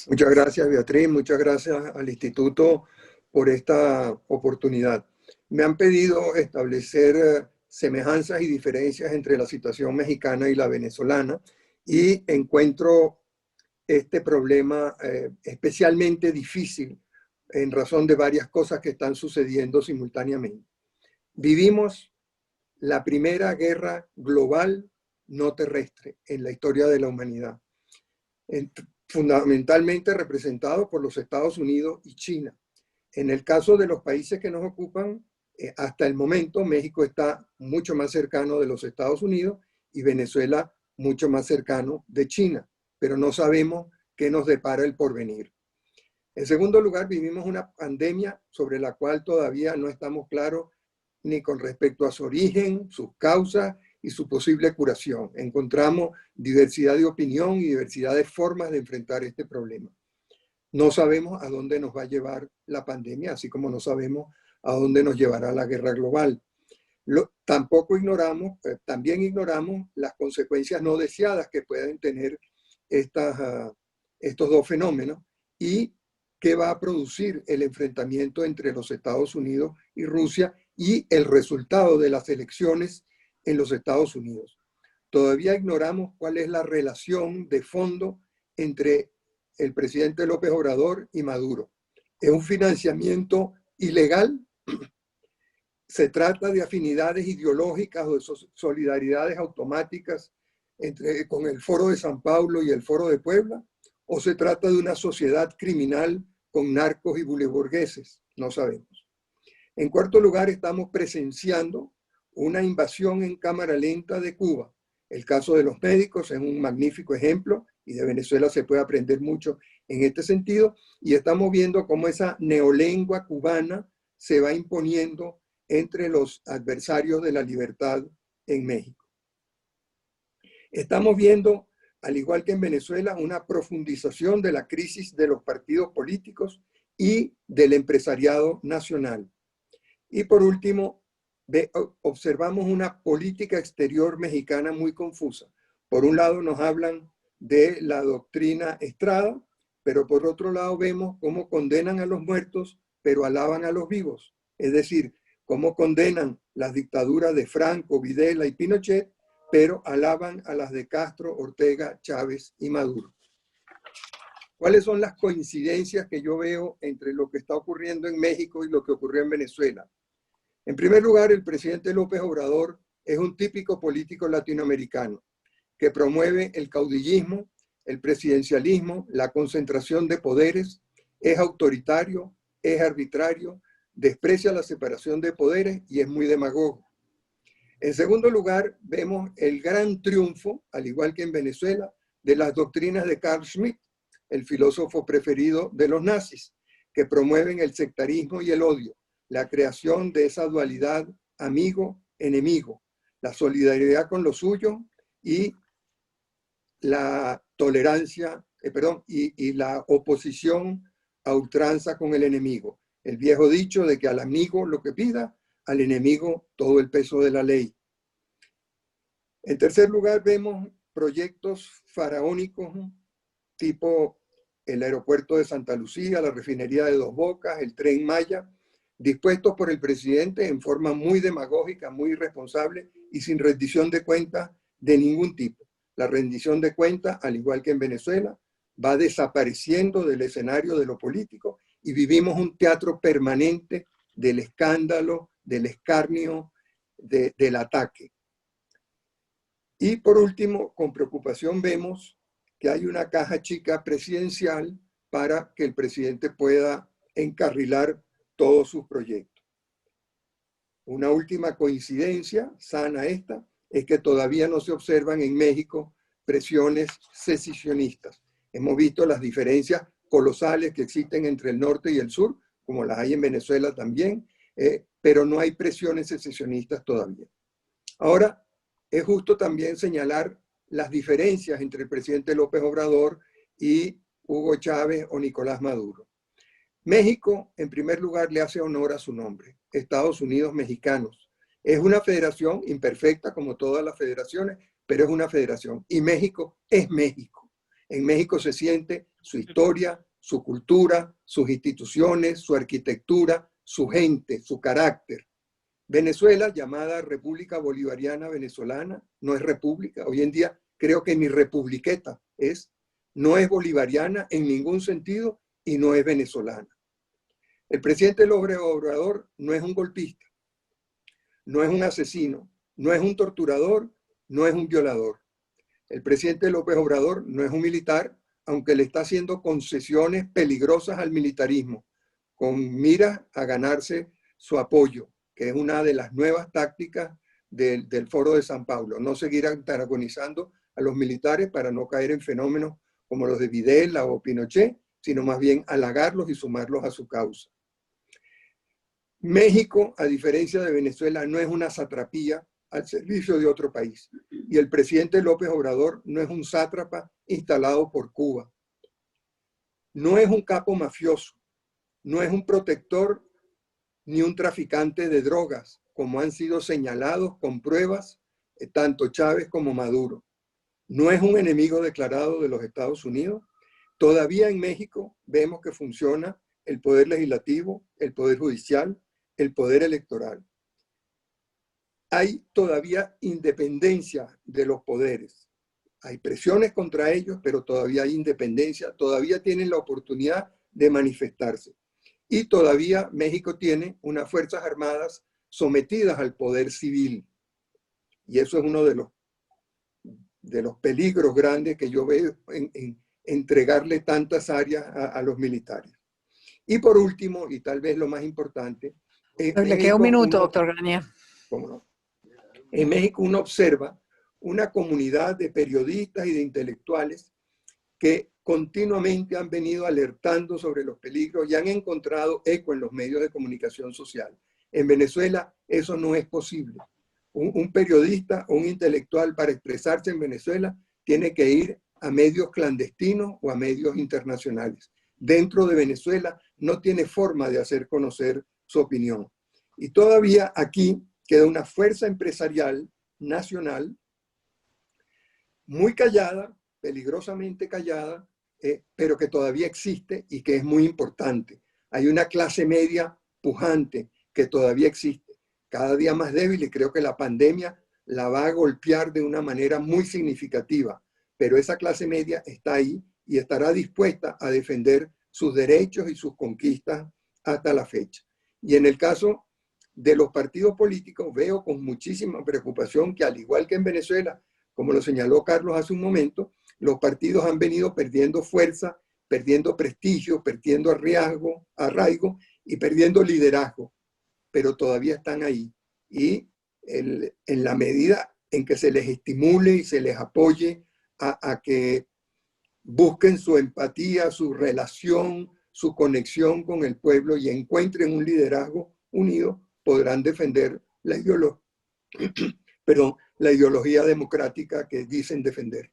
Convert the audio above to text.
Muchas gracias, Beatriz. Muchas gracias al Instituto por esta oportunidad. Me han pedido establecer semejanzas y diferencias entre la situación mexicana y la venezolana y encuentro este problema especialmente difícil en razón de varias cosas que están sucediendo simultáneamente. Vivimos la primera guerra global no terrestre en la historia de la humanidad, fundamentalmente representado por los Estados Unidos y China. En el caso de los países que nos ocupan, hasta el momento México está mucho más cercano de los Estados Unidos y Venezuela mucho más cercano de China, pero no sabemos qué nos depara el porvenir. En segundo lugar, vivimos una pandemia sobre la cual todavía no estamos claros ni con respecto a su origen, sus causas y su posible curación. Encontramos diversidad de opinión y diversidad de formas de enfrentar este problema. No sabemos a dónde nos va a llevar la pandemia, así como no sabemos a dónde nos llevará la guerra global. También ignoramos las consecuencias no deseadas que pueden tener estos dos fenómenos y qué va a producir el enfrentamiento entre los Estados Unidos y Rusia y el resultado de las elecciones en los Estados Unidos. Todavía ignoramos cuál es la relación de fondo entre el presidente López Obrador y Maduro. ¿Es un financiamiento ilegal? ¿Se trata de afinidades ideológicas o de solidaridades automáticas con el Foro de San Pablo y el Foro de Puebla? ¿O se trata de una sociedad criminal con narcos y buleburgueses? No sabemos. En cuarto lugar, estamos presenciando una invasión en cámara lenta de Cuba. El caso de los médicos es un magnífico ejemplo y de Venezuela se puede aprender mucho en este sentido. Y estamos viendo cómo esa neolengua cubana se va imponiendo entre los adversarios de la libertad en México. Estamos viendo, al igual que en Venezuela, una profundización de la crisis de los partidos políticos y del empresariado nacional. Y por último, observamos una política exterior mexicana muy confusa. Por un lado nos hablan de la doctrina Estrada, pero por otro lado vemos cómo condenan a los muertos, pero alaban a los vivos. Es decir, cómo condenan las dictaduras de Franco, Videla y Pinochet, pero alaban a las de Castro, Ortega, Chávez y Maduro. ¿Cuáles son las coincidencias que yo veo entre lo que está ocurriendo en México y lo que ocurrió en Venezuela? En primer lugar, el presidente López Obrador es un típico político latinoamericano que promueve el caudillismo, el presidencialismo, la concentración de poderes, es autoritario, es arbitrario, desprecia la separación de poderes y es muy demagogo. En segundo lugar, vemos el gran triunfo, al igual que en Venezuela, de las doctrinas de Carl Schmitt, el filósofo preferido de los nazis, que promueven el sectarismo y el odio, la creación de esa dualidad amigo-enemigo, la solidaridad con lo suyo y la tolerancia, y la oposición a ultranza con el enemigo. El viejo dicho de que al amigo lo que pida, al enemigo todo el peso de la ley. En tercer lugar, vemos proyectos faraónicos tipo el aeropuerto de Santa Lucía, la refinería de Dos Bocas, el Tren Maya, dispuestos por el presidente en forma muy demagógica, muy irresponsable y sin rendición de cuentas de ningún tipo. La rendición de cuentas, al igual que en Venezuela, va desapareciendo del escenario de lo político y vivimos un teatro permanente del escándalo, del escarnio, del ataque. Y por último, con preocupación vemos que hay una caja chica presidencial para que el presidente pueda encarrilar todos sus proyectos. Una última coincidencia, sana esta, es que todavía no se observan en México presiones secesionistas. Hemos visto las diferencias colosales que existen entre el norte y el sur, como las hay en Venezuela también, pero no hay presiones secesionistas todavía. Ahora, es justo también señalar las diferencias entre el presidente López Obrador y Hugo Chávez o Nicolás Maduro. México, en primer lugar, le hace honor a su nombre, Estados Unidos Mexicanos. Es una federación imperfecta como todas las federaciones, pero es una federación. Y México es México. En México se siente su historia, su cultura, sus instituciones, su arquitectura, su gente, su carácter. Venezuela, llamada República Bolivariana Venezolana, no es república. Hoy en día creo que ni republiqueta es, no es bolivariana en ningún sentido y no es venezolana. El presidente López Obrador no es un golpista, no es un asesino, no es un torturador, no es un violador. El presidente López Obrador no es un militar, aunque le está haciendo concesiones peligrosas al militarismo, con miras a ganarse su apoyo, que es una de las nuevas tácticas del Foro de San Pablo, no seguir antagonizando a los militares para no caer en fenómenos como los de Videla o Pinochet, sino más bien halagarlos y sumarlos a su causa. México, a diferencia de Venezuela, no es una satrapía al servicio de otro país. Y el presidente López Obrador no es un sátrapa instalado por Cuba. No es un capo mafioso, no es un protector ni un traficante de drogas, como han sido señalados con pruebas tanto Chávez como Maduro. No es un enemigo declarado de los Estados Unidos. Todavía en México vemos que funciona el poder legislativo, el poder judicial, el poder electoral. Hay todavía independencia de los poderes. Hay presiones contra ellos, pero todavía hay independencia, todavía tienen la oportunidad de manifestarse. Y todavía México tiene unas fuerzas armadas sometidas al poder civil. Y eso es uno de los peligros grandes que yo veo en entregarle tantas áreas a los militares. Y por último, y tal vez lo más importante, le queda un minuto, doctor Granier. ¿Cómo no? En México uno observa una comunidad de periodistas y de intelectuales que continuamente han venido alertando sobre los peligros y han encontrado eco en los medios de comunicación social. En Venezuela eso no es posible. Un periodista o un intelectual para expresarse en Venezuela tiene que ir a medios clandestinos o a medios internacionales. Dentro de Venezuela no tiene forma de hacer conocer su opinión. Y todavía aquí queda una fuerza empresarial nacional muy callada, peligrosamente callada, pero que todavía existe y que es muy importante. Hay una clase media pujante que todavía existe, cada día más débil, y creo que la pandemia la va a golpear de una manera muy significativa, pero esa clase media está ahí y estará dispuesta a defender sus derechos y sus conquistas hasta la fecha. Y en el caso de los partidos políticos, veo con muchísima preocupación que, al igual que en Venezuela, como lo señaló Carlos hace un momento, los partidos han venido perdiendo fuerza, perdiendo prestigio, perdiendo arraigo y perdiendo liderazgo, pero todavía están ahí. Y en la medida en que se les estimule y se les apoye a que busquen su empatía, su relación, su conexión con el pueblo y encuentren un liderazgo unido, podrán defender la ideología democrática que dicen defender.